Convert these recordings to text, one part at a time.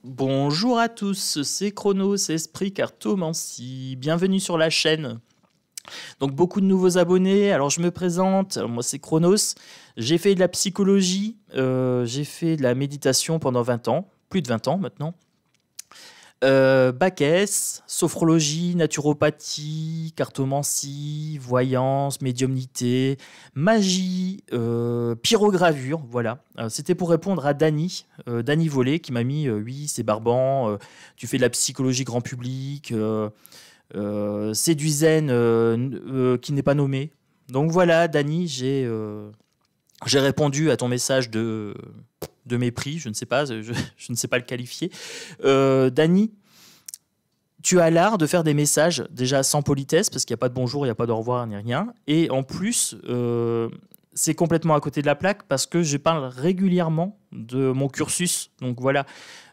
Bonjour à tous, c'est Chronos, Esprit Cartomancie. Bienvenue sur la chaîne. Donc beaucoup de nouveaux abonnés, alors je me présente, moi c'est Chronos. J'ai fait de la psychologie, j'ai fait de la méditation pendant 20 ans, plus de 20 ans maintenant. Bac S, sophrologie, naturopathie, cartomancie, voyance, médiumnité, magie, pyrogravure, voilà. C'était pour répondre à Dany, Dany Volé, qui m'a mis oui, c'est barbant, tu fais de la psychologie grand public, c'est du zen qui n'est pas nommé. Donc voilà, Dany, j'ai répondu à ton message de mépris, je ne sais pas, je ne sais pas le qualifier. Dany, tu as l'art de faire des messages déjà sans politesse, parce qu'il n'y a pas de bonjour, il n'y a pas d'au revoir, ni rien. Et en plus, c'est complètement à côté de la plaque, parce que je parle régulièrement de mon cursus. Donc voilà,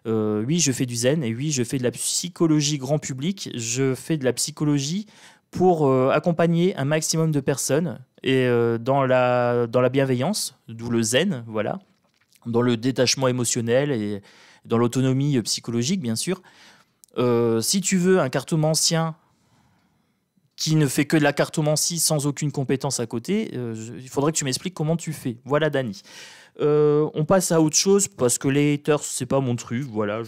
oui, je fais du zen, et oui, je fais de la psychologie grand public. Je fais de la psychologie pour accompagner un maximum de personnes, et dans la bienveillance, d'où le zen, voilà, dans le détachement émotionnel et dans l'autonomie psychologique, bien sûr. Si tu veux un cartomancien qui ne fait que de la cartomancie sans aucune compétence à côté, il faudrait que tu m'expliques comment tu fais. Voilà, Dany. On passe à autre chose parce que les haters, c'est pas mon truc. Voilà,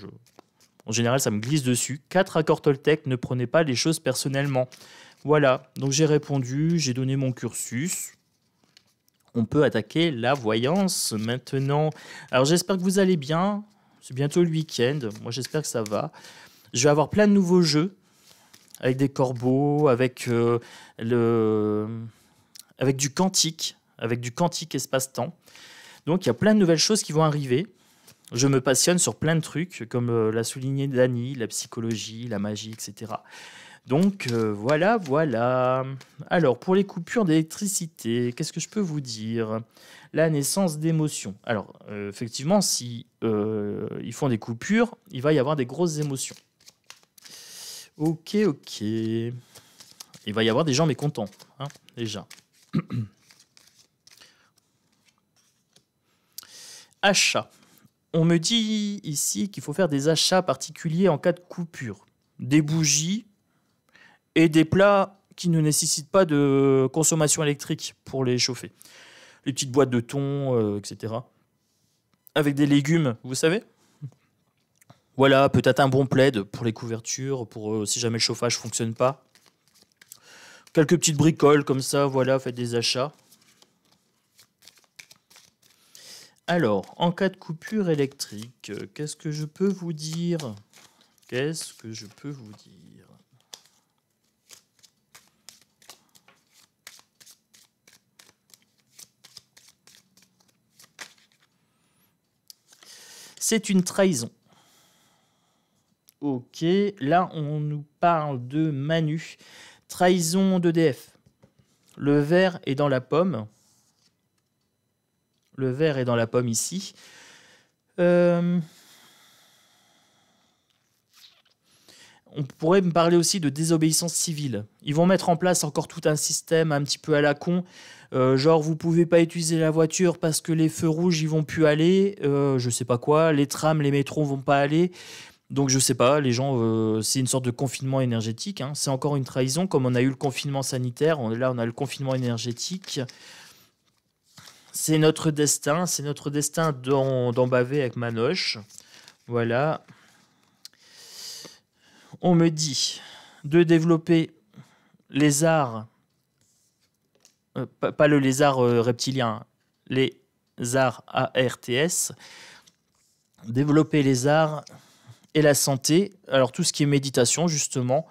en général, ça me glisse dessus. 4 accords Toltec, ne prenez pas les choses personnellement. Voilà, donc j'ai répondu, j'ai donné mon cursus. On peut attaquer la voyance maintenant. Alors j'espère que vous allez bien. C'est bientôt le week-end. Moi j'espère que ça va. Je vais avoir plein de nouveaux jeux avec des corbeaux, avec du quantique espace-temps. Donc il y a plein de nouvelles choses qui vont arriver. Je me passionne sur plein de trucs, comme l'a souligné Dany, la psychologie, la magie, etc. Donc voilà. Alors pour les coupures d'électricité, qu'est-ce que je peux vous dire? La naissance d'émotions. Alors effectivement, si ils font des coupures, il va y avoir des grosses émotions. Ok. Il va y avoir des gens mécontents, hein, déjà. Achat. On me dit ici qu'il faut faire des achats particuliers en cas de coupure. Des bougies et des plats qui ne nécessitent pas de consommation électrique pour les chauffer. Les petites boîtes de thon, etc. Avec des légumes, vous savez? Voilà, peut-être un bon plaid pour les couvertures, pour si jamais le chauffage ne fonctionne pas. Quelques petites bricoles comme ça, voilà, faites des achats. Alors, en cas de coupure électrique, qu'est-ce que je peux vous dire? C'est une trahison. Ok, là on nous parle de Manu. Trahison d'EDF. Le verre est dans la pomme. Le verre est dans la pomme ici. On pourrait me parler aussi de désobéissance civile. Ils vont mettre en place encore tout un système un petit peu à la con. Genre, vous pouvez pas utiliser la voiture parce que les feux rouges, ils vont plus aller. Je sais pas quoi. Les trams, les métros vont pas aller. Donc, je sais pas. Les gens, c'est une sorte de confinement énergétique. Hein. C'est encore une trahison, comme on a eu le confinement sanitaire. Là, on a le confinement énergétique. C'est notre destin. C'est notre destin d'en baver avec Manoche. Voilà. On me dit de développer les arts, pas le lézard reptilien, les arts ARTS, développer les arts et la santé. Alors tout ce qui est méditation justement,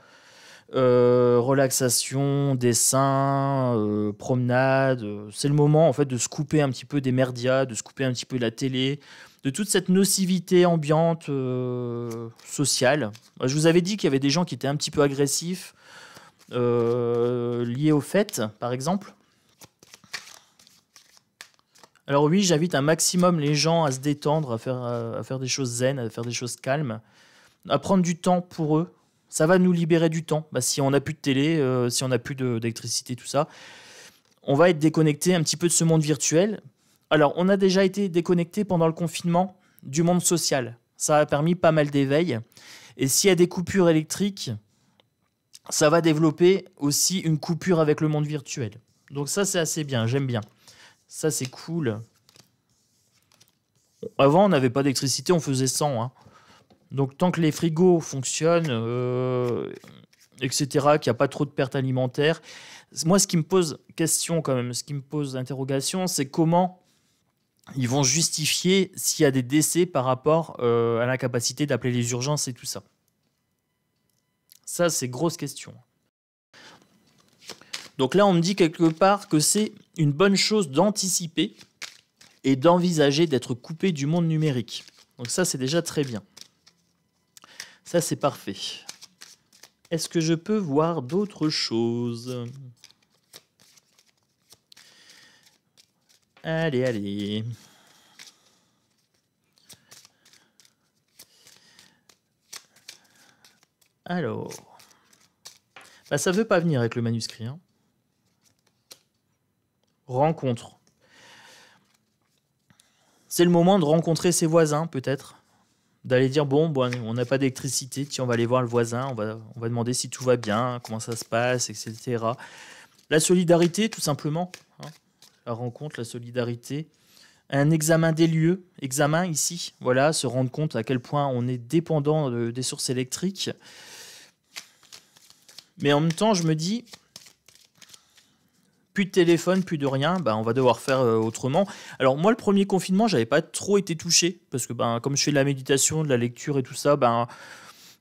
relaxation, dessin, promenade, c'est le moment en fait de se couper un petit peu des merdias, de se couper un petit peu de la télé, de toute cette nocivité ambiante sociale. Je vous avais dit qu'il y avait des gens qui étaient un petit peu agressifs, liés aux fêtes, par exemple. Alors oui, j'invite un maximum les gens à se détendre, à faire des choses zen, à faire des choses calmes, à prendre du temps pour eux. Ça va nous libérer du temps. Si on n'a plus de télé, si on n'a plus d'électricité, tout ça, on va être déconnecté un petit peu de ce monde virtuel. Alors, on a déjà été déconnecté pendant le confinement du monde social. ça a permis pas mal d'éveil. Et s'il y a des coupures électriques, ça va développer aussi une coupure avec le monde virtuel. Donc ça, c'est assez bien, j'aime bien. Ça, c'est cool. Avant, on n'avait pas d'électricité, on faisait 100. Hein. Donc tant que les frigos fonctionnent, etc., qu'il n'y a pas trop de pertes alimentaires, moi, ce qui me pose question quand même, ce qui me pose interrogation, c'est comment ils vont justifier s'il y a des décès par rapport à l'incapacité d'appeler les urgences et tout ça. Ça, c'est grosse question. Donc là, on me dit quelque part que c'est une bonne chose d'anticiper et d'envisager d'être coupé du monde numérique. Donc ça, c'est déjà très bien. Ça, c'est parfait. Est-ce que je peux voir d'autres choses? Allez, allez. Alors. Bah, ça veut pas venir avec le manuscrit. Hein. Rencontre. C'est le moment de rencontrer ses voisins, peut-être. D'aller dire, bon, on n'a pas d'électricité, tiens, on va aller voir le voisin, on va demander si tout va bien, comment ça se passe, etc. La solidarité, tout simplement. Hein. La rencontre, la solidarité. Un examen des lieux, examen ici, voilà, se rendre compte à quel point on est dépendant des sources électriques. Mais en même temps, je me dis, plus de téléphone, plus de rien, on va devoir faire autrement. Alors moi, le premier confinement, j'avais pas trop été touché, parce que comme je fais de la méditation, de la lecture et tout ça,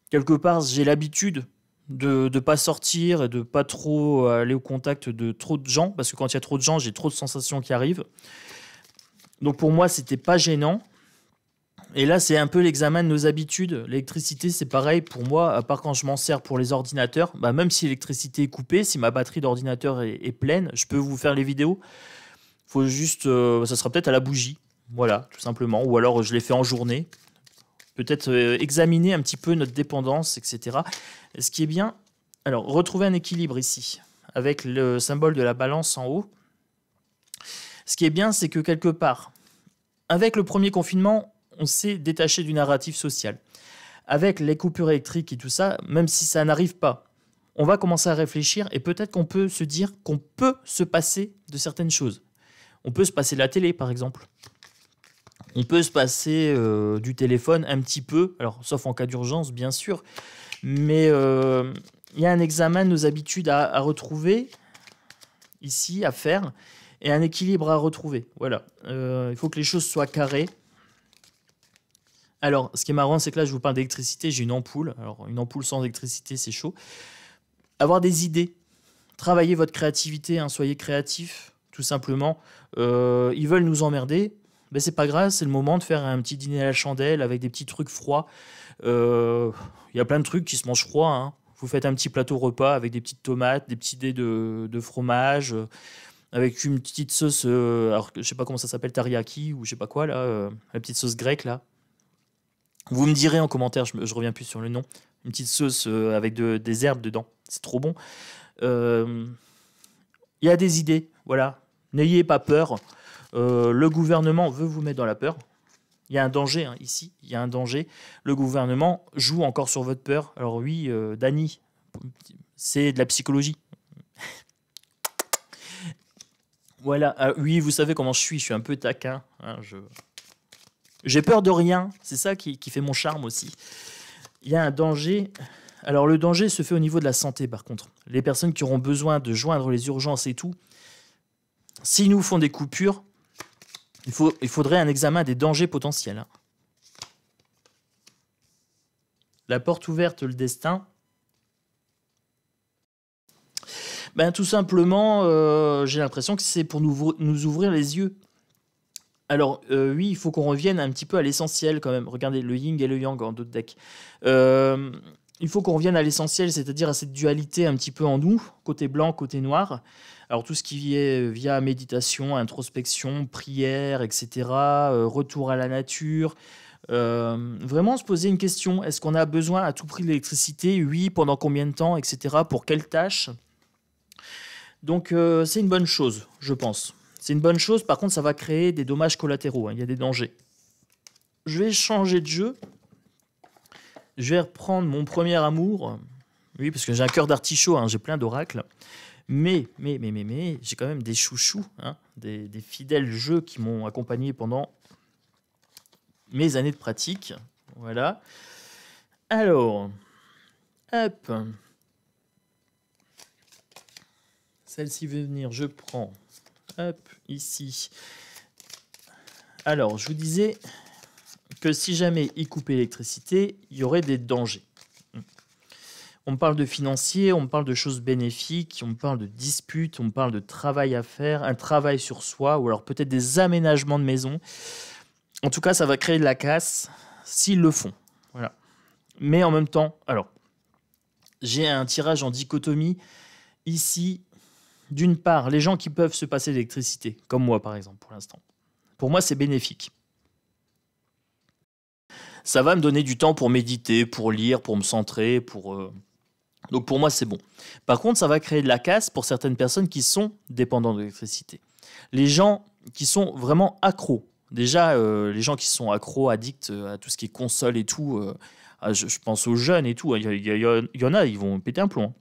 quelque part, j'ai l'habitude de ne pas sortir et de pas trop aller au contact de trop de gens, parce que quand il y a trop de gens, j'ai trop de sensations qui arrivent. Donc pour moi, c'était pas gênant. Et là, c'est un peu l'examen de nos habitudes. L'électricité, c'est pareil pour moi, à part quand je m'en sers pour les ordinateurs. Même si l'électricité est coupée, si ma batterie d'ordinateur est pleine, je peux vous faire les vidéos. Faut juste, ça sera peut-être à la bougie, voilà, tout simplement. Ou alors je les fais en journée. Peut-être examiner un petit peu notre dépendance, etc. Ce qui est bien, alors retrouver un équilibre ici, avec le symbole de la balance en haut. Ce qui est bien, c'est que quelque part, avec le premier confinement, on s'est détaché du narratif social. Avec les coupures électriques et tout ça, même si ça n'arrive pas, on va commencer à réfléchir et peut-être qu'on peut se dire qu'on peut se passer de certaines choses. On peut se passer de la télé, par exemple. On peut se passer du téléphone un petit peu, alors sauf en cas d'urgence, bien sûr. Mais il y a un examen de nos habitudes à retrouver, ici, à faire, et un équilibre à retrouver. Voilà. Il faut que les choses soient carrées. Alors, ce qui est marrant, c'est que là, je vous parle d'électricité, j'ai une ampoule. Alors, une ampoule sans électricité, c'est chaud. Avoir des idées. Travaillez votre créativité, soyez créatifs, tout simplement. Ils veulent nous emmerder. C'est pas grave, c'est le moment de faire un petit dîner à la chandelle avec des petits trucs froids. Il y a plein de trucs qui se mangent froids. Hein. Vous faites un petit plateau repas avec des petites tomates, des petits dés de fromage, avec une petite sauce, alors je sais pas comment ça s'appelle, teriyaki ou je sais pas quoi, là, la petite sauce grecque, là. Vous me direz en commentaire, je reviens plus sur le nom. Une petite sauce avec des herbes dedans. C'est trop bon. Il y a des idées, voilà. N'ayez pas peur. Le gouvernement veut vous mettre dans la peur. Il y a un danger, ici. Il y a un danger. Le gouvernement joue encore sur votre peur. Alors oui, Dany, c'est de la psychologie. Voilà. Oui, vous savez comment je suis un peu taquin. J'ai peur de rien, c'est ça qui fait mon charme aussi. Il y a un danger. Alors le danger se fait au niveau de la santé par contre. Les personnes qui auront besoin de joindre les urgences et tout, s'ils nous font des coupures, il faudrait un examen des dangers potentiels. Hein. La porte ouverte, le destin. Tout simplement, j'ai l'impression que c'est pour nous ouvrir les yeux. Alors, oui, il faut qu'on revienne un petit peu à l'essentiel quand même. Regardez, le yin et le yang en d'autres decks. Il faut qu'on revienne à l'essentiel, c'est-à-dire à cette dualité un petit peu en nous, côté blanc, côté noir. Alors, tout ce qui est via méditation, introspection, prière, etc., retour à la nature. Vraiment se poser une question. Est-ce qu'on a besoin à tout prix de l'électricité? Oui, pendant combien de temps, etc., pour quelle tâche? Donc, c'est une bonne chose, je pense. C'est une bonne chose, par contre, ça va créer des dommages collatéraux. Il y a des dangers. Je vais changer de jeu. Je vais reprendre mon premier amour. Oui, parce que j'ai un cœur d'artichaut, hein, j'ai plein d'oracles. Mais, j'ai quand même des chouchous, hein, des fidèles jeux qui m'ont accompagné pendant mes années de pratique. Voilà. Alors, hop. Celle-ci veut venir, je prends. Hop, ici. Alors, je vous disais que si jamais il coupait l'électricité, il y aurait des dangers. On me parle de financier, on me parle de choses bénéfiques, on me parle de disputes, on me parle de travail à faire, un travail sur soi, ou alors peut-être des aménagements de maison. En tout cas, ça va créer de la casse s'ils le font. Voilà. Mais en même temps, alors, j'ai un tirage en dichotomie ici. D'une part, les gens qui peuvent se passer d'électricité, comme moi par exemple pour l'instant, pour moi c'est bénéfique. Ça va me donner du temps pour méditer, pour lire, pour me centrer, donc pour moi c'est bon. Par contre, ça va créer de la casse pour certaines personnes qui sont dépendantes de l'électricité. Les gens qui sont vraiment accros. Déjà, les gens qui sont accros, addicts à tout ce qui est console et tout, je pense aux jeunes et tout, il y en a, ils vont péter un plomb. Hein.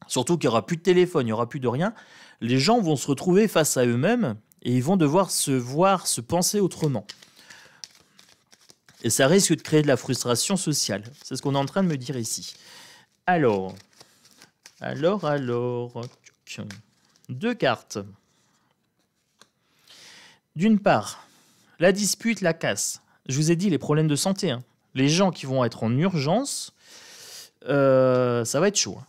Surtout qu'il n'y aura plus de téléphone, il n'y aura plus de rien. Les gens vont se retrouver face à eux-mêmes et ils vont devoir se penser autrement. Et ça risque de créer de la frustration sociale. C'est ce qu'on est en train de me dire ici. Alors. Deux cartes. D'une part, la dispute, la casse. Je vous ai dit les problèmes de santé. Hein. Les gens qui vont être en urgence, ça va être chaud. Hein.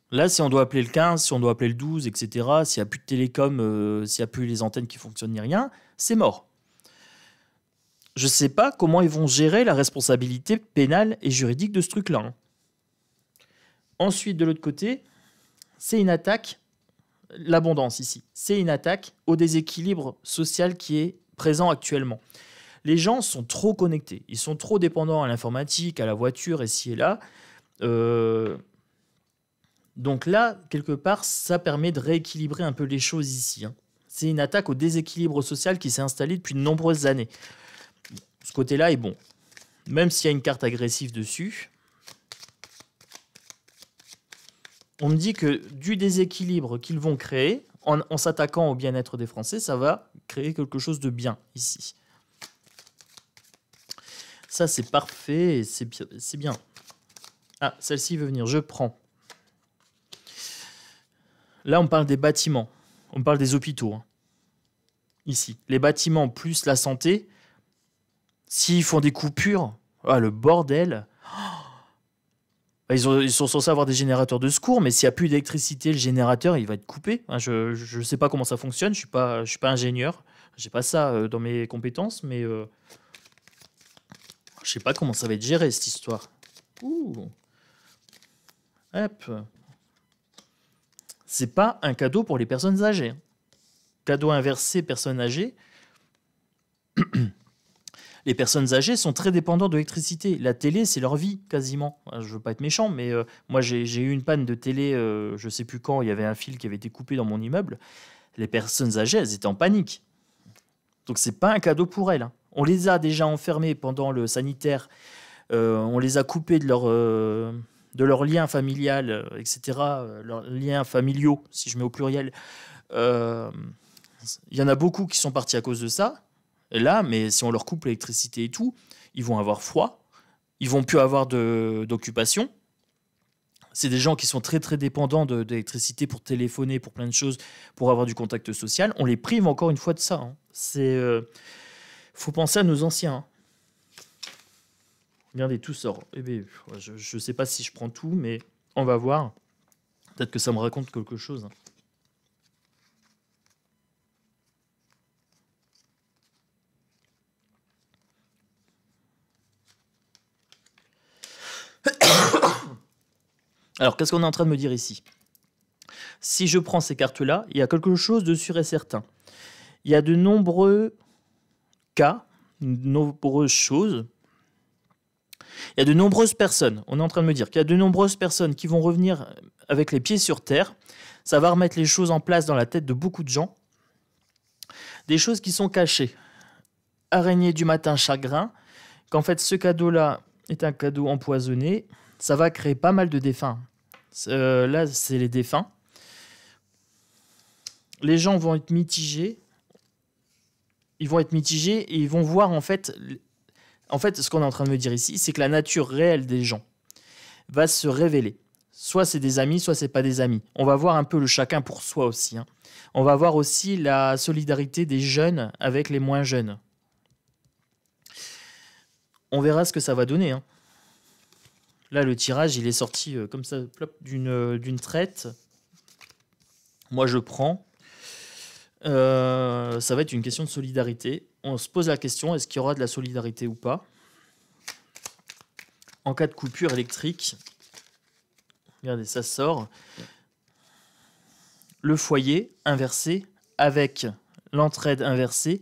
Là, si on doit appeler le 15, si on doit appeler le 12, etc., s'il n'y a plus de télécom, s'il n'y a plus les antennes qui fonctionnent ni rien, c'est mort. Je ne sais pas comment ils vont gérer la responsabilité pénale et juridique de ce truc-là. Hein. Ensuite, de l'autre côté, c'est une attaque, l'abondance ici, c'est une attaque au déséquilibre social qui est présent actuellement. Les gens sont trop connectés, ils sont trop dépendants à l'informatique, à la voiture, et ci et là. Donc là, quelque part, ça permet de rééquilibrer un peu les choses ici. Hein. C'est une attaque au déséquilibre social qui s'est installé depuis de nombreuses années. Ce côté-là est bon. Même s'il y a une carte agressive dessus, on me dit que du déséquilibre qu'ils vont créer, en s'attaquant au bien-être des Français, ça va créer quelque chose de bien ici. Ça, c'est parfait et c'est bien. Ah, celle-ci veut venir, je prends. Là, on parle des bâtiments, on parle des hôpitaux. Hein. Ici, les bâtiments plus la santé, s'ils font des coupures, le bordel. Ils sont censés avoir des générateurs de secours, mais s'il n'y a plus d'électricité, le générateur, il va être coupé. Je ne sais pas comment ça fonctionne, je ne suis pas ingénieur, je n'ai pas ça dans mes compétences, mais je ne sais pas comment ça va être géré, cette histoire. Ouh. Hop. C'est pas un cadeau pour les personnes âgées. Cadeau inversé, personnes âgées. Les personnes âgées sont très dépendantes de l'électricité. La télé, c'est leur vie, quasiment. Je veux pas être méchant, mais moi, j'ai eu une panne de télé, je sais plus quand, il y avait un fil qui avait été coupé dans mon immeuble. Les personnes âgées, elles étaient en panique. Donc, c'est pas un cadeau pour elles. Hein. On les a déjà enfermées pendant le sanitaire. On les a coupées de leurs liens familial, etc., leurs liens familiaux, si je mets au pluriel. Il y en a beaucoup qui sont partis à cause de ça. Et là, mais si on leur coupe l'électricité et tout, ils vont avoir froid, ils vont plus avoir d'occupation. C'est des gens qui sont très très dépendants de l'électricité pour téléphoner, pour plein de choses, pour avoir du contact social. On les prive encore une fois de ça. Hein. Faut penser à nos anciens. Hein. Regardez, tout sort. Eh bien, je ne sais pas si je prends tout, mais on va voir. Peut-être que ça me raconte quelque chose. Hein. Alors, qu'est-ce qu'on est en train de me dire ici? Si je prends ces cartes-là, il y a quelque chose de sûr et certain. Il y a de nombreux cas, de nombreuses choses. Il y a de nombreuses personnes, on est en train de me dire qu'il y a de nombreuses personnes qui vont revenir avec les pieds sur terre. Ça va remettre les choses en place dans la tête de beaucoup de gens. Des choses qui sont cachées. Araignée du matin, chagrin, qu'en fait, ce cadeau-là est un cadeau empoisonné, ça va créer pas mal de défunts. Là, c'est les défunts. Les gens vont être mitigés. Ils vont être mitigés et ils vont voir, en fait, ce qu'on est en train de me dire ici, c'est que la nature réelle des gens va se révéler. Soit c'est des amis, soit c'est pas des amis. On va voir un peu le chacun pour soi aussi. On va voir aussi la solidarité des jeunes avec les moins jeunes. On verra ce que ça va donner. Là, le tirage, il est sorti comme ça, d'une traite. Moi, je prends. Ça va être une question de solidarité. On se pose la question, est-ce qu'il y aura de la solidarité ou pas en cas de coupure électrique? Regardez, ça sort. Le foyer inversé avec l'entraide inversée.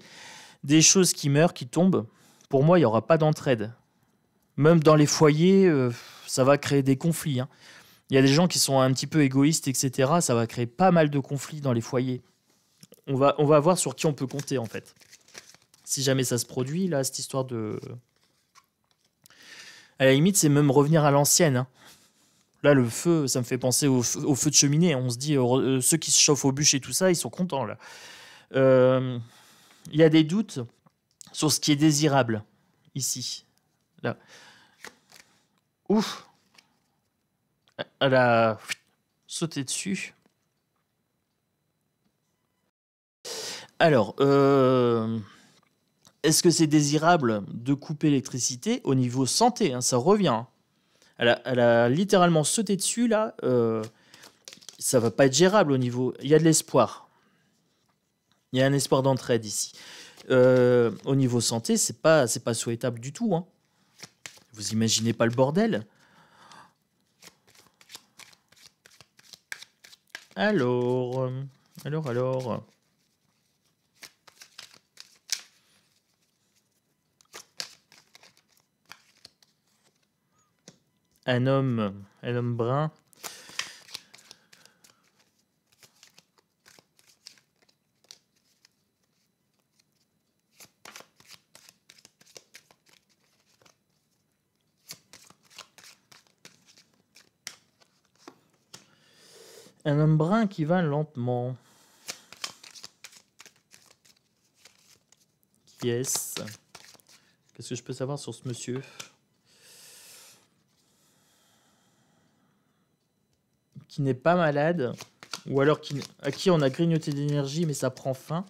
Des choses qui meurent, qui tombent. Pour moi, il n'y aura pas d'entraide. Même dans les foyers, ça va créer des conflits. Il y a des gens qui sont un petit peu égoïstes, etc. Ça va créer pas mal de conflits dans les foyers. On va voir sur qui on peut compter, en fait. Si jamais ça se produit, là, cette histoire de... À la limite, c'est même revenir à l'ancienne. Là, le feu, ça me fait penser au feu de cheminée. On se dit, ceux qui se chauffent aux bûches et tout ça, ils sont contents, là. Il y a des doutes sur ce qui est désirable, ici. Là. Ouf! Elle a sauté dessus. Alors, est-ce que c'est désirable de couper l'électricité au niveau santé? Ça revient. Elle a littéralement sauté dessus, là. Ça va pas être gérable au niveau... Il y a de l'espoir. Il y a un espoir d'entraide ici. Au niveau santé, c'est pas souhaitable du tout. Vous imaginez pas le bordel? Alors... Un homme brun. Un homme brun qui va lentement. Qui est-ce? Qu'est-ce que je peux savoir sur ce monsieur? Qui n'est pas malade, ou alors à qui on a grignoté d'énergie, mais ça prend fin.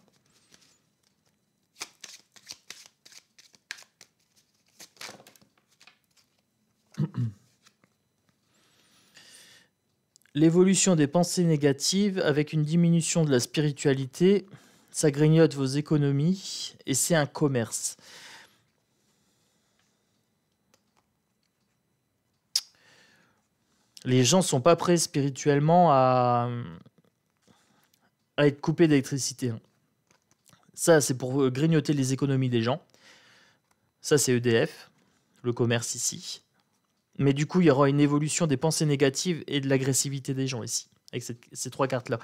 L'évolution des pensées négatives avec une diminution de la spiritualité, ça grignote vos économies et c'est un commerce. Les gens sont pas prêts spirituellement à être coupés d'électricité. Ça, c'est pour grignoter les économies des gens. Ça, c'est EDF, le commerce ici. Mais du coup, il y aura une évolution des pensées négatives et de l'agressivité des gens ici, avec ces trois cartes-là.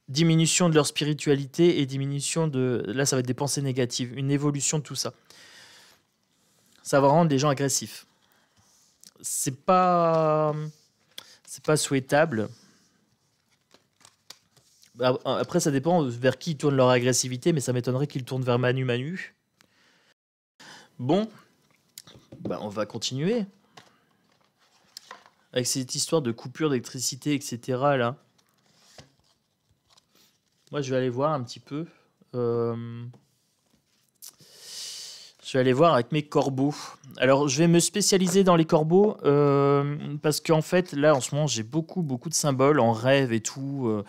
Diminution de leur spiritualité et diminution de... Là, ça va être des pensées négatives. Une évolution de tout ça. Ça va rendre les gens agressifs. C'est pas souhaitable. Après, ça dépend vers qui ils tournent leur agressivité, mais ça m'étonnerait qu'ils tournent vers Manu Manu. Bon, on va continuer. Avec cette histoire de coupure d'électricité, etc. là. Moi, je vais aller voir un petit peu. Je vais aller voir avec mes corbeaux. Alors, je vais me spécialiser dans les corbeaux parce qu'en fait, là, en ce moment, j'ai beaucoup de symboles en rêve et tout.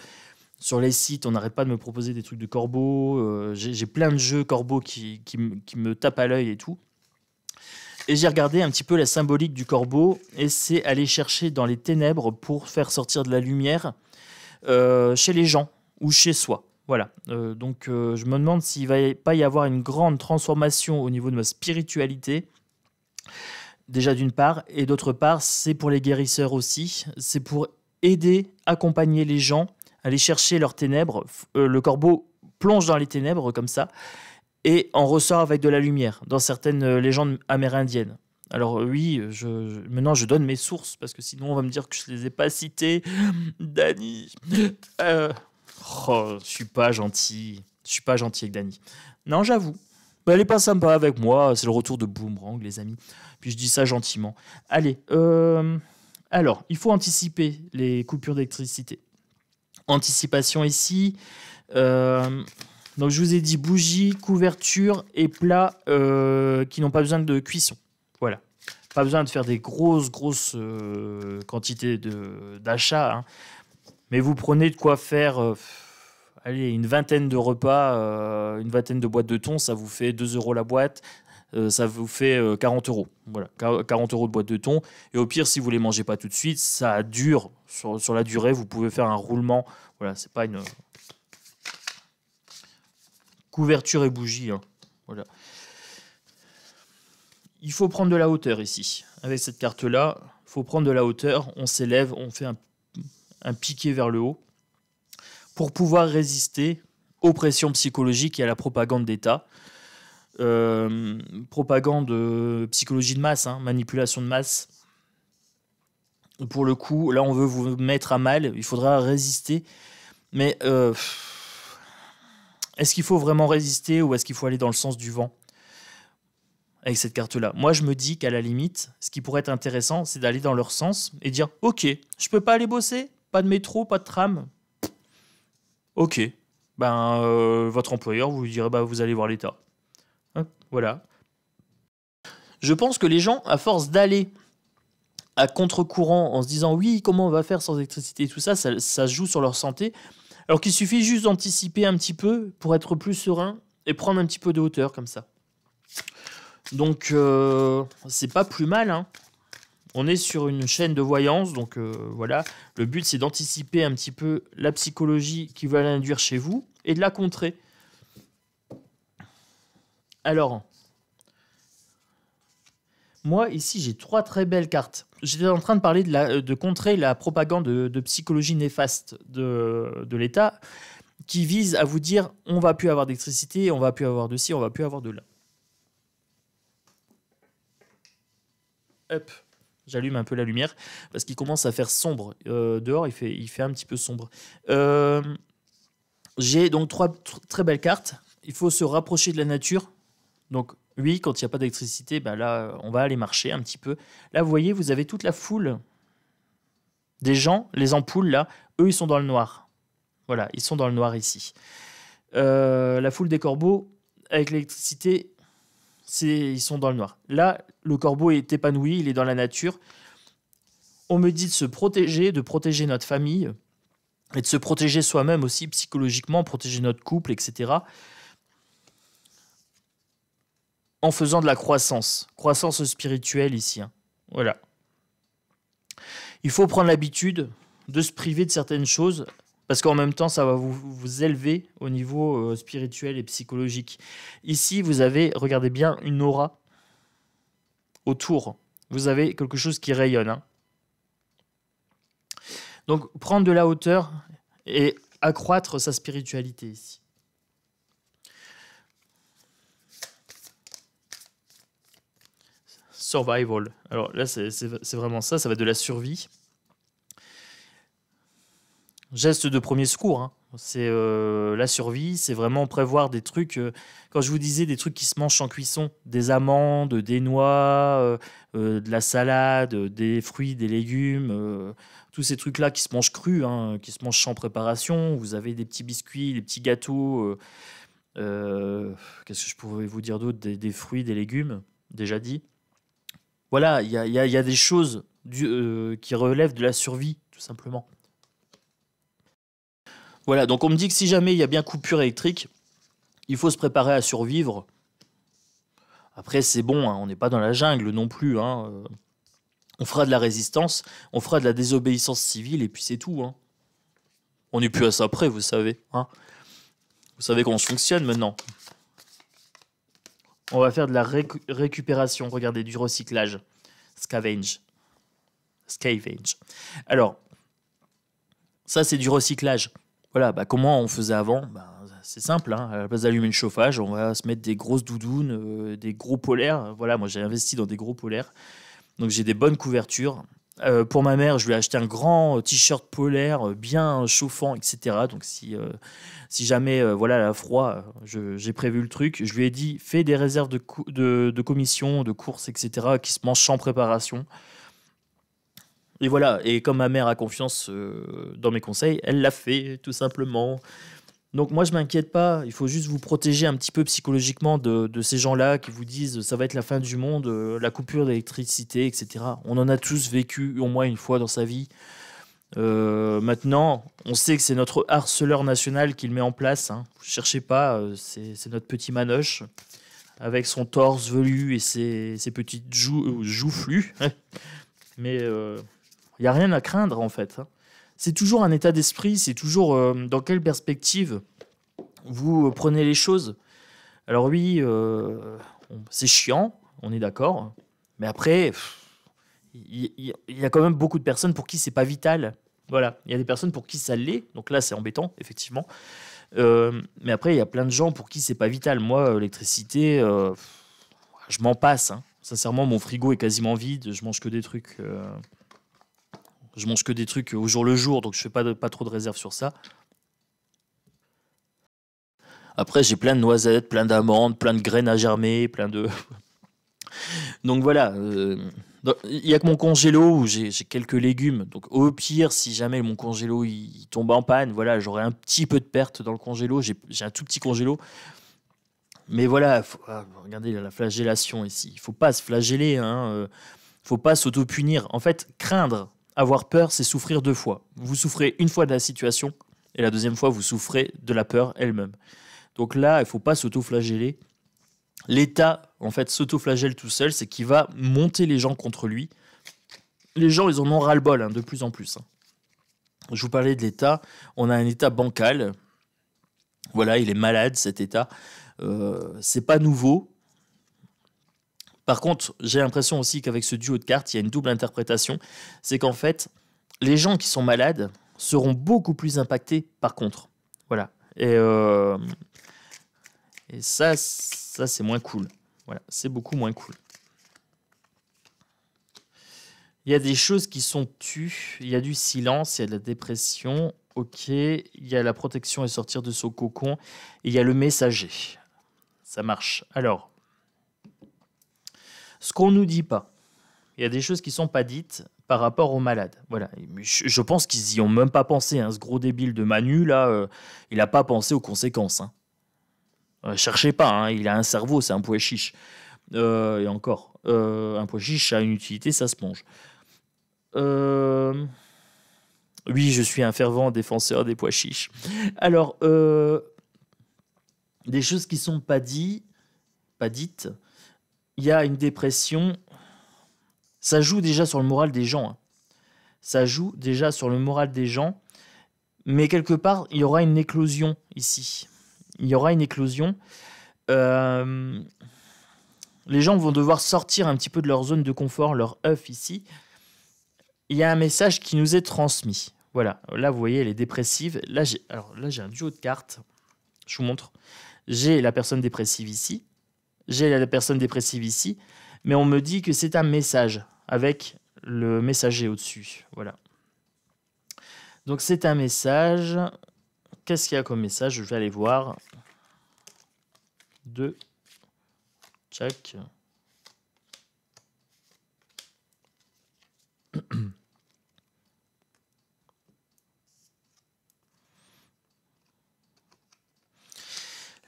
Sur les sites, on n'arrête pas de me proposer des trucs de corbeaux. J'ai plein de jeux corbeaux qui me tapent à l'œil et tout. Et j'ai regardé un petit peu la symbolique du corbeau et c'est aller chercher dans les ténèbres pour faire sortir de la lumière chez les gens ou chez soi. Voilà, donc je me demande s'il ne va pas y avoir une grande transformation au niveau de ma spiritualité, déjà d'une part, et d'autre part, c'est pour les guérisseurs aussi, c'est pour aider, accompagner les gens, aller chercher leurs ténèbres. Le corbeau plonge dans les ténèbres comme ça, et on ressort avec de la lumière dans certaines légendes amérindiennes. Alors oui, maintenant je donne mes sources parce que sinon on va me dire que je les ai pas citées. Dany, je suis pas gentil. Je suis pas gentil avec Dany. Non, j'avoue. Elle est pas sympa avec moi. C'est le retour de Boomerang, les amis. Puis je dis ça gentiment. Allez. Alors, il faut anticiper les coupures d'électricité. Anticipation ici. Donc je vous ai dit bougies, couverture et plats qui n'ont pas besoin de cuisson. Voilà. Pas besoin de faire des grosses quantités d'achat. Hein. Mais vous prenez de quoi faire allez, une vingtaine de repas, une vingtaine de boîtes de thon, ça vous fait 2 € la boîte. Ça vous fait 40 €. Voilà, 40 € de boîte de thon. Et au pire, si vous ne les mangez pas tout de suite, ça dure. Sur la durée, vous pouvez faire un roulement. Voilà, c'est pas une couverture et bougie. Hein. Voilà. Il faut prendre de la hauteur ici. Avec cette carte-là, il faut prendre de la hauteur. On s'élève, on fait un piqué vers le haut pour pouvoir résister aux pressions psychologiques et à la propagande d'État. Propagande, psychologie de masse, hein, manipulation de masse. Pour le coup, là, on veut vous mettre à mal. Il faudra résister. Mais est-ce qu'il faut vraiment résister ou est-ce qu'il faut aller dans le sens du vent avec cette carte-là? Moi, je me dis qu'à la limite, ce qui pourrait être intéressant, c'est d'aller dans leur sens et dire « Ok, je peux pas aller bosser, pas de métro, pas de tram. Ok, votre employeur, vous lui direz vous allez voir l'État. » Voilà. Je pense que les gens, à force d'aller à contre-courant en se disant « Oui, comment on va faire sans électricité ?» et tout ça, ça joue sur leur santé. Alors qu'il suffit juste d'anticiper un petit peu pour être plus serein et prendre un petit peu de hauteur comme ça. Donc, c'est pas plus mal. Hein. On est sur une chaîne de voyance, donc voilà. Le but, c'est d'anticiper un petit peu la psychologie qui va l'induire chez vous et de la contrer. Alors, moi, ici, j'ai 3 très belles cartes. J'étais en train de parler de contrer la propagande de psychologie néfaste de l'État qui vise à vous dire on va plus avoir d'électricité, on va plus avoir de ci, on va plus avoir de là. Hop, j'allume un peu la lumière parce qu'il commence à faire sombre. Dehors, il fait un petit peu sombre. J'ai donc 3 très belles cartes. Il faut se rapprocher de la nature. Donc, oui, quand il n'y a pas d'électricité, là, on va aller marcher un petit peu. Là, vous voyez, vous avez toute la foule des gens, les ampoules, là, eux, ils sont dans le noir. Voilà, ils sont dans le noir ici. La foule des corbeaux, avec l'électricité, ils sont dans le noir. Là, le corbeau est épanoui, il est dans la nature. On me dit de se protéger, de protéger notre famille, et de se protéger soi-même aussi psychologiquement, protéger notre couple, etc., en faisant de la croissance spirituelle ici. Hein. Voilà. Il faut prendre l'habitude de se priver de certaines choses parce qu'en même temps, ça va vous élever au niveau spirituel et psychologique. Ici, vous avez, regardez bien, une aura autour. Vous avez quelque chose qui rayonne. Hein. Donc, prendre de la hauteur et accroître sa spiritualité ici. Survival. Alors là, c'est vraiment ça va être de la survie. Geste de premier secours. Hein. C'est la survie, c'est vraiment prévoir des trucs. Quand je vous disais des trucs qui se mangent sans cuisson, des amandes, des noix, de la salade, des fruits, des légumes, tous ces trucs-là qui se mangent crus, hein, qui se mangent sans préparation. Vous avez des petits biscuits, des petits gâteaux. Qu'est-ce que je pourrais vous dire d'autre? Des fruits, des légumes, déjà dit. Voilà, il y a des choses qui relèvent de la survie, tout simplement. Voilà, donc on me dit que si jamais il y a bien coupure électrique, il faut se préparer à survivre. Après, c'est bon, hein, on n'est pas dans la jungle non plus. Hein. On fera de la résistance, on fera de la désobéissance civile, et puis c'est tout. Hein. On n'est plus à ça près, vous savez. Hein. Vous savez comment je fonctionne maintenant. On va faire de la récupération, regardez, du recyclage. Scavenge. Alors, ça c'est du recyclage. Voilà, comment on faisait avant? c'est simple, hein. À la place d'allumer le chauffage, on va se mettre des grosses doudounes, des gros polaires. Voilà, moi j'ai investi dans des gros polaires. Donc j'ai des bonnes couvertures. Pour ma mère, je lui ai acheté un grand t-shirt polaire bien chauffant, etc. Donc si jamais voilà, elle a froid, j'ai prévu le truc. Je lui ai dit, fais des réserves de commission, de courses, etc. qui se mangent sans préparation. Et voilà, et comme ma mère a confiance dans mes conseils, elle l'a fait, tout simplement. Donc moi, je m'inquiète pas, il faut juste vous protéger un petit peu psychologiquement de ces gens-là qui vous disent ça va être la fin du monde, la coupure d'électricité, etc. On en a tous vécu au moins une fois dans sa vie. Maintenant, on sait que c'est notre harceleur national qui le met en place, hein. Vous cherchez pas, c'est notre petit Manoche avec son torse velu et ses petites joufflues. Mais il n'y a rien à craindre en fait, hein. C'est toujours un état d'esprit, c'est toujours dans quelle perspective vous prenez les choses. Alors oui, c'est chiant, on est d'accord, mais après, il y a quand même beaucoup de personnes pour qui c'est pas vital. Voilà, il y a des personnes pour qui ça l'est, donc là c'est embêtant, effectivement. Mais après, il y a plein de gens pour qui c'est pas vital. Moi, l'électricité, je m'en passe, hein. Sincèrement, mon frigo est quasiment vide, je mange que des trucs. Je mange que des trucs au jour le jour, donc je fais pas trop de réserves sur ça. Après, j'ai plein de noisettes, plein d'amandes, plein de graines à germer, plein de... Donc voilà, il y a que mon congélo où j'ai quelques légumes. Donc au pire, si jamais mon congélo il tombe en panne, voilà, j'aurai un petit peu de perte dans le congélo. J'ai un tout petit congélo. Mais voilà, regardez la flagellation ici. Il faut pas se flageller, hein. Faut pas s'auto-punir. En fait, craindre, avoir peur, c'est souffrir deux fois. Vous souffrez une fois de la situation et la deuxième fois, vous souffrez de la peur elle-même. Donc là, il faut pas s'auto-flageller. L'État, en fait, s'auto-flagelle tout seul, c'est qu'il va monter les gens contre lui. Les gens, ils en ont ras-le-bol, hein, de plus en plus, hein. Je vous parlais de l'État. On a un État bancal. Voilà, il est malade, cet État. C'est pas nouveau. Par contre, j'ai l'impression aussi qu'avec ce duo de cartes, il y a une double interprétation. C'est qu'en fait, les gens qui sont malades seront beaucoup plus impactés par contre. Voilà. Et ça c'est moins cool. Voilà, c'est beaucoup moins cool. Il y a des choses qui sont tues. Il y a du silence, il y a de la dépression. Ok, il y a la protection et sortir de son cocon. Et il y a le messager. Ça marche. Alors, ce qu'on nous dit pas, il y a des choses qui sont pas dites par rapport aux malades. Voilà. Je pense qu'ils y ont même pas pensé, hein. Ce gros débile de Manu, là, il n'a pas pensé aux conséquences, hein. Cherchez pas, hein. Il a un cerveau, c'est un pois chiche. Et encore, un pois chiche a une utilité, ça se mange. Oui, je suis un fervent défenseur des pois chiches. Alors, des choses qui sont pas dites, il y a une dépression. Ça joue déjà sur le moral des gens, hein. Ça joue déjà sur le moral des gens. Mais quelque part, il y aura une éclosion ici. Il y aura une éclosion. Les gens vont devoir sortir un petit peu de leur zone de confort, leur œuf ici. Il y a un message qui nous est transmis. Voilà, là vous voyez, elle est dépressive. Là j'ai un duo de cartes. Je vous montre. J'ai la personne dépressive ici. J'ai la personne dépressive ici. Mais on me dit que c'est un message avec le messager au-dessus. Voilà. Donc c'est un message. Qu'est-ce qu'il y a comme message? Je vais aller voir. De Tchac.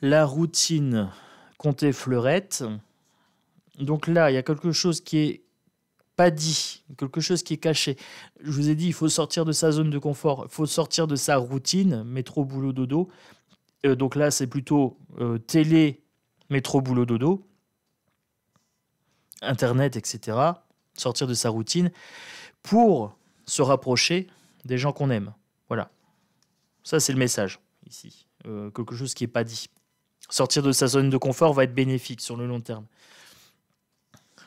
La routine comptée fleurette. Donc là, il y a quelque chose qui est pas dit, quelque chose qui est caché. Je vous ai dit, il faut sortir de sa zone de confort, il faut sortir de sa routine, métro, boulot, dodo. Donc là, c'est plutôt télé, métro, boulot, dodo, Internet, etc. Sortir de sa routine pour se rapprocher des gens qu'on aime. Voilà. Ça, c'est le message ici. Quelque chose qui n'est pas dit. Sortir de sa zone de confort va être bénéfique sur le long terme.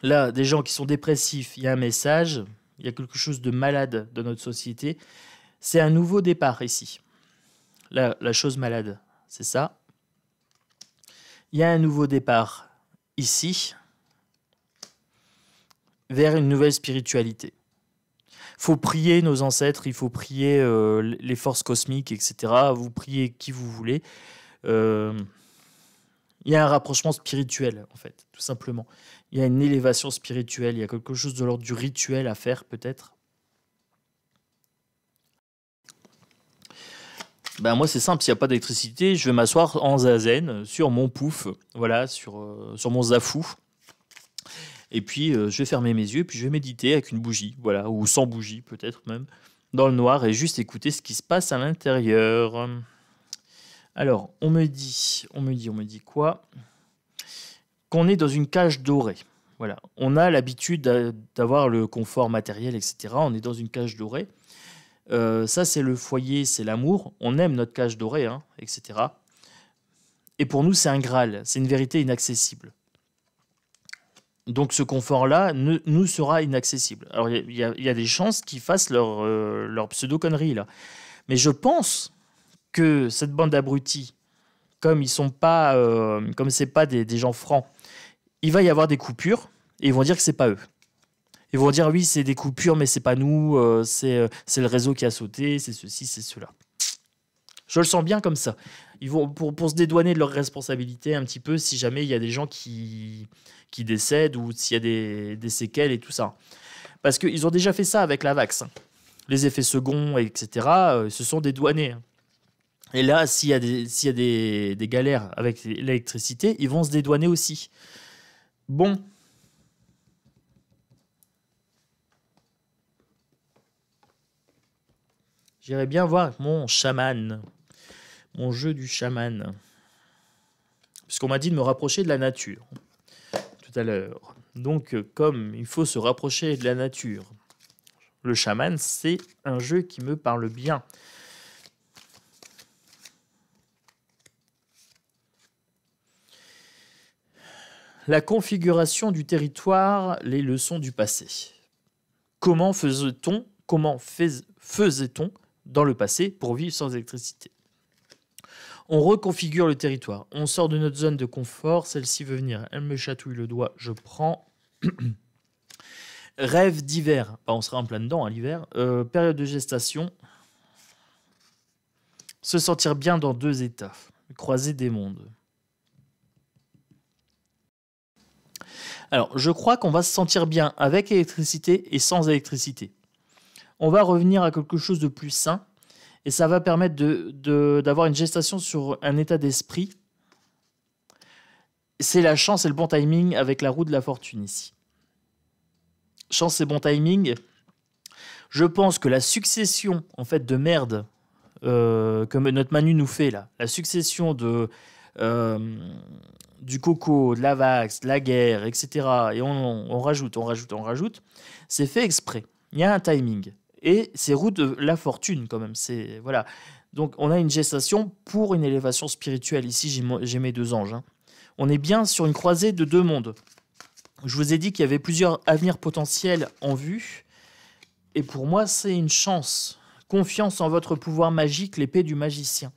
Là, des gens qui sont dépressifs, il y a un message, il y a quelque chose de malade dans notre société. C'est un nouveau départ ici. Là, la chose malade, c'est ça. Il y a un nouveau départ ici vers une nouvelle spiritualité. Il faut prier nos ancêtres, il faut prier les forces cosmiques, etc. Vous priez qui vous voulez. Il y a un rapprochement spirituel, en fait, tout simplement. Il y a une élévation spirituelle, il y a quelque chose de l'ordre du rituel à faire, peut-être. Ben moi, c'est simple, s'il n'y a pas d'électricité, je vais m'asseoir en zazen sur mon pouf, voilà, sur mon zafou. Et puis, je vais fermer mes yeux, puis je vais méditer avec une bougie, voilà, ou sans bougie, peut-être même, dans le noir, et juste écouter ce qui se passe à l'intérieur. Alors, on me dit quoi? Qu'on est dans une cage dorée. Voilà, on a l'habitude d'avoir le confort matériel, etc. On est dans une cage dorée. Ça, c'est le foyer, c'est l'amour. On aime notre cage dorée, hein, etc. Et pour nous, c'est un Graal, c'est une vérité inaccessible. Donc ce confort-là nous sera inaccessible. Alors il y a des chances qu'ils fassent leur pseudo-connerie, là. Mais je pense que cette bande d'abrutis, comme c'est pas des gens francs, il va y avoir des coupures et ils vont dire que c'est pas eux. Ils vont dire oui, c'est des coupures, mais c'est pas nous, c'est le réseau qui a sauté, c'est ceci, c'est cela. Je le sens bien comme ça. Ils vont pour se dédouaner de leurs responsabilités un petit peu si jamais il y a des gens qui décèdent ou s'il y a des séquelles et tout ça. Parce qu'ils ont déjà fait ça avec la Vax. Les effets seconds, etc., se sont dédouanés. Et là, s'il y a des galères avec l'électricité, ils vont se dédouaner aussi. Bon. J'irais bien voir mon chaman. Mon jeu du chaman. Puisqu'on m'a dit de me rapprocher de la nature tout à l'heure. Donc, comme il faut se rapprocher de la nature, le chaman, c'est un jeu qui me parle bien. La configuration du territoire, les leçons du passé. Comment faisait-on dans le passé pour vivre sans électricité? On reconfigure le territoire. On sort de notre zone de confort. Celle-ci veut venir. Elle me chatouille le doigt. Je prends. Rêve d'hiver. Bah, on sera en plein dedans, hein, l'hiver. Période de gestation. Se sentir bien dans deux états. Croiser des mondes. Alors, je crois qu'on va se sentir bien avec électricité et sans électricité. On va revenir à quelque chose de plus sain. Et ça va permettre d'avoir une gestation sur un état d'esprit. C'est la chance et le bon timing avec la roue de la fortune ici. Chance et bon timing. Je pense que la succession en fait de merde comme notre Manu nous fait là, la succession du coco, de la vax, de la guerre, etc. Et on rajoute, c'est fait exprès. Il y a un timing. Et c'est roue de la fortune quand même. Voilà. Donc on a une gestation pour une élévation spirituelle. Ici, j'ai mes deux anges. Hein. On est bien sur une croisée de deux mondes. Je vous ai dit qu'il y avait plusieurs avenirs potentiels en vue. Et pour moi, c'est une chance. Confiance en votre pouvoir magique, l'épée du magicien.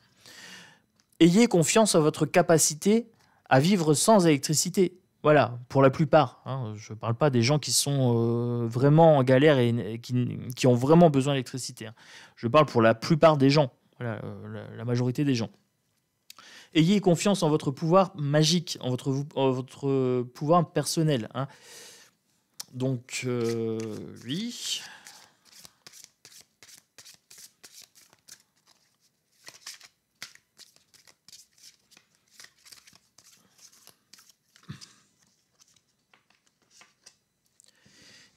Ayez confiance en votre capacité à vivre sans électricité. Voilà, pour la plupart. Hein, je ne parle pas des gens qui sont vraiment en galère et qui ont vraiment besoin d'électricité. Hein. Je parle pour la plupart des gens, voilà, la majorité des gens. Ayez confiance en votre pouvoir magique, en votre pouvoir personnel. Hein. Donc, oui.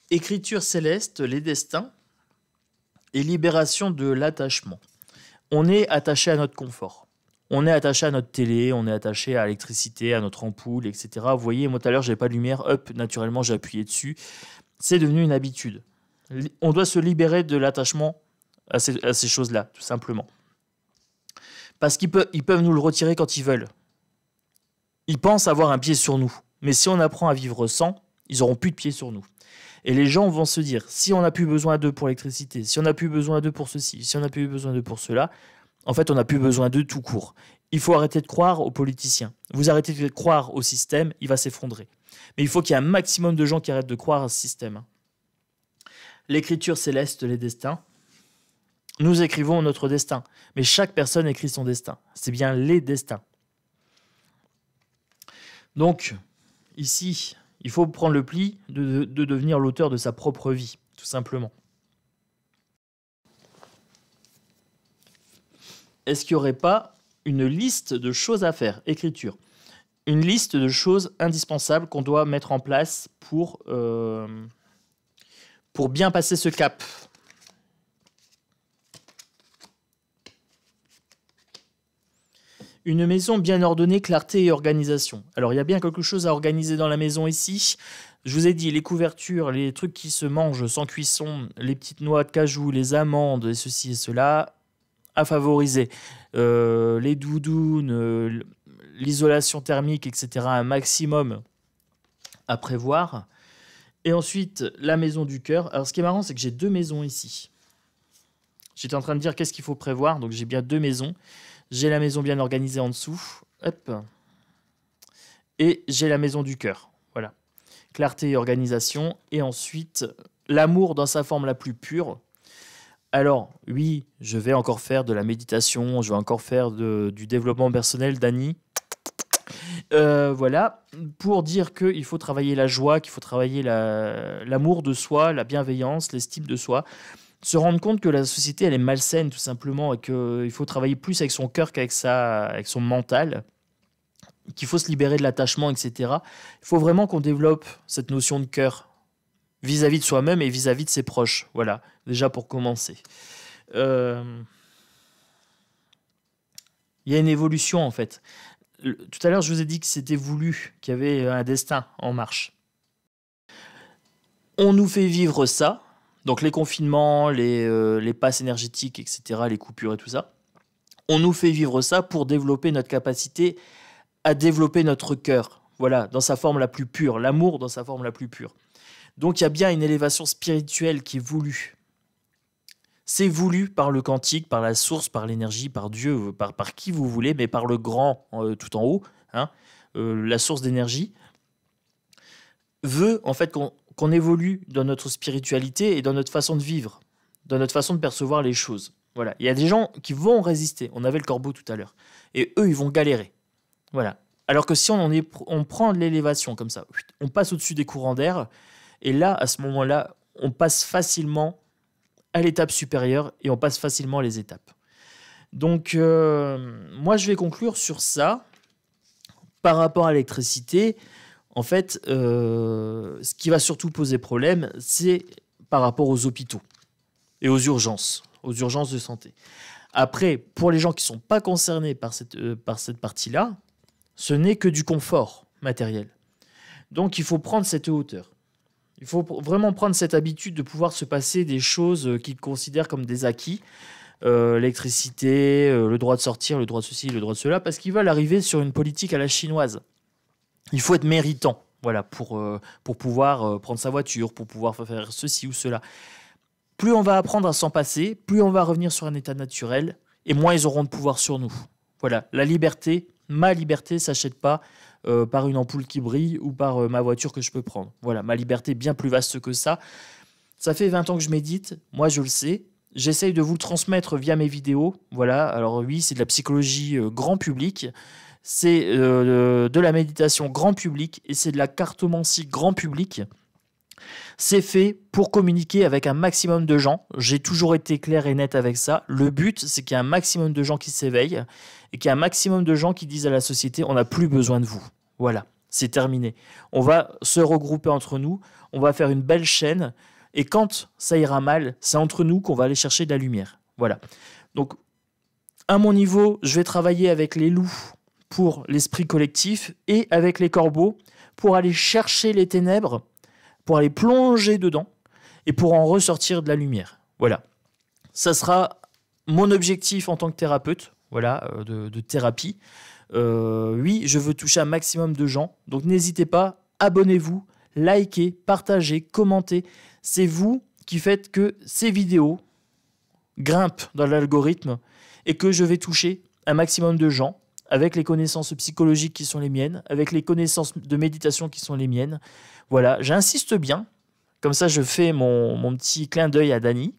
Écriture céleste, les destins et libération de l'attachement. On est attaché à notre confort. On est attaché à notre télé, on est attaché à l'électricité, à notre ampoule, etc. Vous voyez, moi tout à l'heure, j'avais pas de lumière, hop, naturellement, j'ai appuyé dessus. C'est devenu une habitude. On doit se libérer de l'attachement à ces choses-là, tout simplement. Parce qu'ils peuvent nous le retirer quand ils veulent. Ils pensent avoir un pied sur nous. Mais si on apprend à vivre sans, ils n'auront plus de pied sur nous. Et les gens vont se dire, si on n'a plus besoin d'eux pour l'électricité, si on n'a plus besoin d'eux pour ceci, si on n'a plus besoin d'eux pour cela, en fait, on n'a plus besoin d'eux tout court. il faut arrêter de croire aux politiciens. Vous arrêtez de croire au système, il va s'effondrer. Mais il faut qu'il y ait un maximum de gens qui arrêtent de croire à ce système. L'écriture céleste, les destins. Nous écrivons notre destin. Mais chaque personne écrit son destin. C'est bien les destins. Donc, ici, il faut prendre le pli de devenir l'auteur de sa propre vie, tout simplement. Est-ce qu'il n'y aurait pas une liste de choses à faire? Écriture. Une liste de choses indispensables qu'on doit mettre en place pour bien passer ce cap. Une maison bien ordonnée, clarté et organisation. Alors, il y a bien quelque chose à organiser dans la maison ici. Je vous ai dit, les couvertures, les trucs qui se mangent sans cuisson, les petites noix de cajou, les amandes, et ceci et cela, à favoriser. Les doudounes, l'isolation thermique, etc., un maximum à prévoir. Et ensuite, la maison du cœur. Alors, ce qui est marrant, c'est que j'ai 2 maisons ici. J'étais en train de dire qu'est-ce qu'il faut prévoir. Donc, j'ai bien 2 maisons. J'ai la maison bien organisée en dessous. Hop. Et j'ai la maison du cœur. Voilà. Clarté et organisation. Et ensuite, l'amour dans sa forme la plus pure. Alors, oui, je vais encore faire de la méditation. Je vais encore faire du développement personnel, Dany. Voilà. Pour dire qu'il faut travailler la joie, qu'il faut travailler l'amour de soi, la bienveillance, l'estime de soi. Se rendre compte que la société, elle est malsaine, tout simplement, et qu'il faut travailler plus avec son cœur qu'avec son mental, qu'il faut se libérer de l'attachement, etc. Il faut vraiment qu'on développe cette notion de cœur vis-à-vis de soi-même et vis-à-vis de ses proches. Voilà, déjà pour commencer. Il y a une évolution, en fait. Tout à l'heure, je vous ai dit que c'était voulu, qu'il y avait un destin en marche. On nous fait vivre ça. Donc les confinements, les passes énergétiques, etc., les coupures et tout ça, on nous fait vivre ça pour développer notre capacité à développer notre cœur, voilà, dans sa forme la plus pure, l'amour dans sa forme la plus pure. Donc il y a bien une élévation spirituelle qui est voulue. C'est voulu par le quantique, par la source, par l'énergie, par Dieu, par qui vous voulez, mais par le grand tout en haut, hein, la source d'énergie, veut en fait qu'on évolue dans notre spiritualité et dans notre façon de vivre, dans notre façon de percevoir les choses. Voilà. Il y a des gens qui vont résister. On avait le corbeau tout à l'heure. Et eux, ils vont galérer. Voilà. Alors que si on prend de l'élévation comme ça, on passe au-dessus des courants d'air, et là, à ce moment-là, on passe facilement à l'étape supérieure et on passe facilement les étapes. Donc, moi, je vais conclure sur ça. Par rapport à l'électricité, en fait, ce qui va surtout poser problème, c'est par rapport aux hôpitaux et aux urgences de santé. Après, pour les gens qui ne sont pas concernés par cette partie-là, ce n'est que du confort matériel. Donc, il faut prendre cette hauteur. Il faut vraiment prendre cette habitude de pouvoir se passer des choses qu'ils considèrent comme des acquis. L'électricité, le droit de sortir, le droit de ceci, le droit de cela, parce qu'ils veulent arriver sur une politique à la chinoise. Il faut être méritant, voilà, pour pouvoir prendre sa voiture, pour pouvoir faire ceci ou cela. Plus on va apprendre à s'en passer, plus on va revenir sur un état naturel, et moins ils auront de pouvoir sur nous. Voilà, la liberté, ma liberté s'achète pas par une ampoule qui brille ou par ma voiture que je peux prendre. Voilà, ma liberté est bien plus vaste que ça. Ça fait 20 ans que je médite, moi je le sais. J'essaye de vous le transmettre via mes vidéos. Voilà, alors oui, c'est de la psychologie grand public. C'est de la méditation grand public et c'est de la cartomancie grand public. C'est fait pour communiquer avec un maximum de gens. J'ai toujours été clair et net avec ça. Le but, c'est qu'il y ait un maximum de gens qui s'éveillent et qu'il y ait un maximum de gens qui disent à la société « on n'a plus besoin de vous ». Voilà, c'est terminé. On va se regrouper entre nous, on va faire une belle chaîne et quand ça ira mal, c'est entre nous qu'on va aller chercher de la lumière. Voilà. Donc, à mon niveau, je vais travailler avec les loups pour l'esprit collectif et avec les corbeaux pour aller chercher les ténèbres, pour aller plonger dedans et pour en ressortir de la lumière. Voilà. Ça sera mon objectif en tant que thérapeute, voilà, de thérapie. Oui, je veux toucher un maximum de gens. Donc n'hésitez pas, abonnez-vous, likez, partagez, commentez. C'est vous qui faites que ces vidéos grimpent dans l'algorithme et que je vais toucher un maximum de gens avec les connaissances psychologiques qui sont les miennes, avec les connaissances de méditation qui sont les miennes. Voilà, j'insiste bien. Comme ça, je fais mon petit clin d'œil à Dany.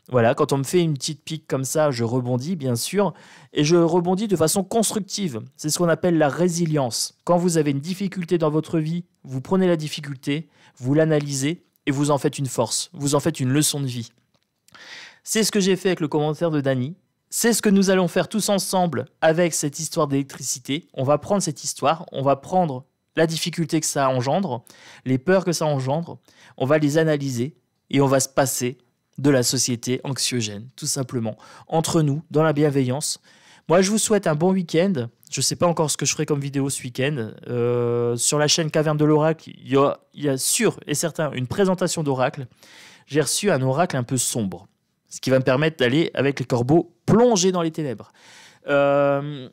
Voilà, quand on me fait une petite pique comme ça, je rebondis, bien sûr. Et je rebondis de façon constructive. C'est ce qu'on appelle la résilience. Quand vous avez une difficulté dans votre vie, vous prenez la difficulté, vous l'analysez et vous en faites une force. Vous en faites une leçon de vie. C'est ce que j'ai fait avec le commentaire de Dany. C'est ce que nous allons faire tous ensemble avec cette histoire d'électricité. On va prendre cette histoire, on va prendre la difficulté que ça engendre, les peurs que ça engendre, on va les analyser et on va se passer de la société anxiogène, tout simplement. Entre nous, dans la bienveillance. Moi, je vous souhaite un bon week-end. Je ne sais pas encore ce que je ferai comme vidéo ce week-end. Sur la chaîne Caverne de l'Oracle, il y a sûr et certain une présentation d'oracle. J'ai reçu un oracle un peu sombre, ce qui va me permettre d'aller, avec les corbeaux, plonger dans les ténèbres. Il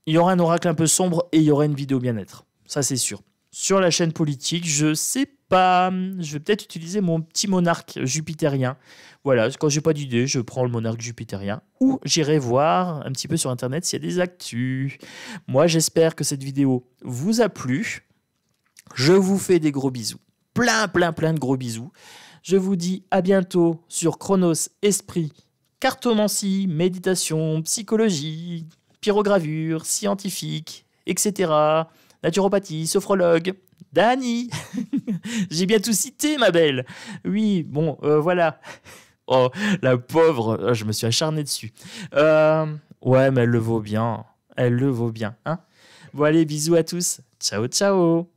y aura un oracle un peu sombre et il y aura une vidéo bien-être. Ça, c'est sûr. Sur la chaîne politique, je sais pas. Je vais peut-être utiliser mon petit monarque jupitérien. Voilà, quand j'ai pas d'idée, je prends le monarque jupitérien. Ou j'irai voir un petit peu sur Internet s'il y a des actus. Moi, j'espère que cette vidéo vous a plu. Je vous fais des gros bisous. Plein de gros bisous. Je vous dis à bientôt sur Chronos Esprit, cartomancie, méditation, psychologie, pyrogravure, scientifique, etc. Naturopathie, sophrologue, Dany. J'ai bien tout cité, ma belle. Oui, bon, voilà. Oh, la pauvre, je me suis acharné dessus. Ouais, mais elle le vaut bien. Elle le vaut bien, hein. Bon, allez, bisous à tous. Ciao, ciao.